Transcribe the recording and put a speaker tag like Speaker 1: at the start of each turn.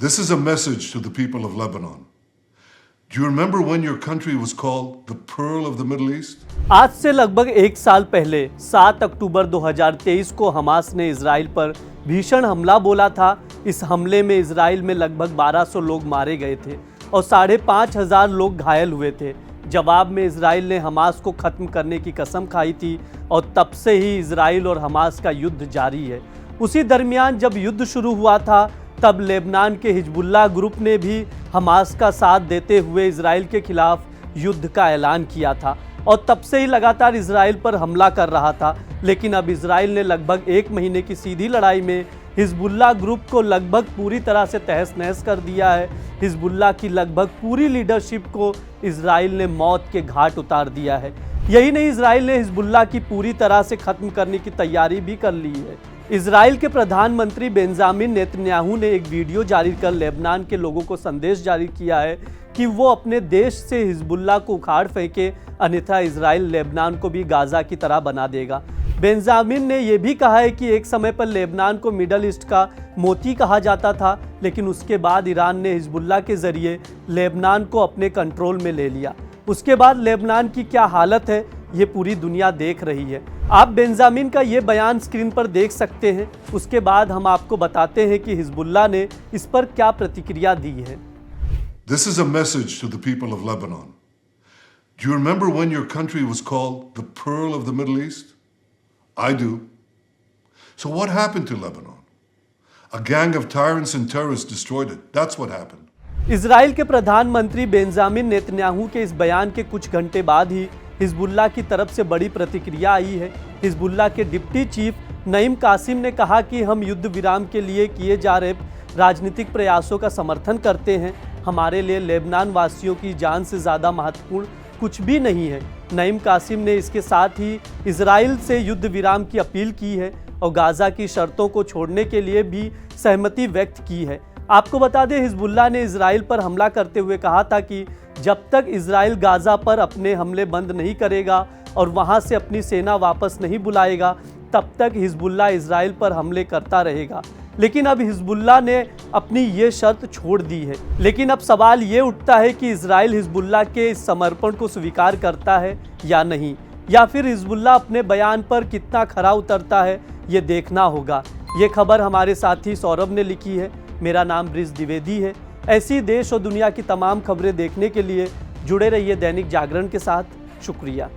Speaker 1: This is a message to the people of Lebanon. Do you remember when your country was called the Pearl of the Middle East?
Speaker 2: आज से लगभग एक साल पहले 7 अक्टूबर 2023 को Hamas ने इजराइल पर भीषण हमला बोला था। इस हमले में इजराइल में लगभग 1200 लोग मारे गए थे और 5,500 लोग घायल हुए थे। जवाब में इजराइल ने हमास को खत्म करने की कसम खाई थी और तब से ही इजराइल और हमास का युद्ध जारी है। उसी दरमियान जब युद्ध शुरू हुआ था तब लेबनान के हिजबुल्लाह ग्रुप ने भी हमास का साथ देते हुए इजराइल के खिलाफ युद्ध का ऐलान किया था और तब से ही लगातार इजराइल पर हमला कर रहा था। लेकिन अब इजराइल ने लगभग 1 महीने की सीधी लड़ाई में हिजबुल्लाह ग्रुप को लगभग पूरी तरह से तहस नहस कर दिया है। हिजबुल्लाह की लगभग पूरी लीडरशिप को इजराइल ने मौत के घाट उतार दिया है। यही नहीं, इजराइल ने हिजबुल्लाह की पूरी तरह से खत्म करने की तैयारी भी कर ली है। इजराइल के प्रधानमंत्री बेंजामिन नेतन्याहू ने एक वीडियो जारी कर लेबनान के लोगों को संदेश जारी किया है कि वो अपने देश से हिजबुल्लाह को उखाड़ फेंके, अन्यथा इजराइल लेबनान को भी गाजा की तरह बना देगा। बेंजामिन ने यह भी कहा है कि एक समय पर लेबनान को मिडल ईस्ट का मोती कहा जाता था, लेकिन उसके बाद ईरान ने हिजबुल्लाह के जरिए लेबनान को अपने कंट्रोल में ले लिया। उसके बाद लेबनान की क्या हालत है ये पूरी दुनिया देख रही है। आप बेंजामिन का ये बयान स्क्रीन पर देख सकते हैं। उसके बाद हम आपको बताते हैं कि हिजबुल्लाह ने इस पर क्या प्रतिक्रिया दी है।
Speaker 1: This is a message to the people of Lebanon. Do you remember when your country was called the Pearl of the Middle East? I do. So what happened to Lebanon? A gang of tyrants and terrorists destroyed it. That's what happened.
Speaker 2: Israel के प्रधानमंत्री Benjamin Netanyahu के इस बयान के कुछ घंटे बाद ही Hezbollah की तरफ से बड़ी प्रतिक्रिया आई है। हिजबुल्लाह के डिप्टी चीफ नईम कासिम ने कहा कि हम युद्ध विराम के लिए किए जा रहे राजनीतिक प्रयासों का समर्थन करते हैं। हमारे लिए लेबनान वासियों की जान से ज़्यादा महत्वपूर्ण कुछ भी नहीं है। नईम कासिम ने इसके साथ ही इजराइल से युद्ध विराम की अपील की है और गाज़ा की शर्तों को छोड़ने के लिए भी सहमति व्यक्त की है। आपको बता दें, हिजबुल्लाह ने इजराइल पर हमला करते हुए कहा था कि जब तक इजराइल गाज़ा पर अपने हमले बंद नहीं करेगा और वहां से अपनी सेना वापस नहीं बुलाएगा, तब तक हिजबुल्लाह इजराइल पर हमले करता रहेगा। लेकिन अब हिजबुल्लाह ने अपनी ये शर्त छोड़ दी है। लेकिन अब सवाल ये उठता है कि इजराइल हिजबुल्लाह के इस समर्पण को स्वीकार करता है या नहीं, या फिर हिजबुल्लाह अपने बयान पर कितना खरा उतरता है, ये देखना होगा। ये खबर हमारे साथी सौरभ ने लिखी है। मेरा नाम ब्रिज द्विवेदी है। ऐसी देश और दुनिया की तमाम खबरें देखने के लिए जुड़े रहिए दैनिक जागरण के साथ। शुक्रिया।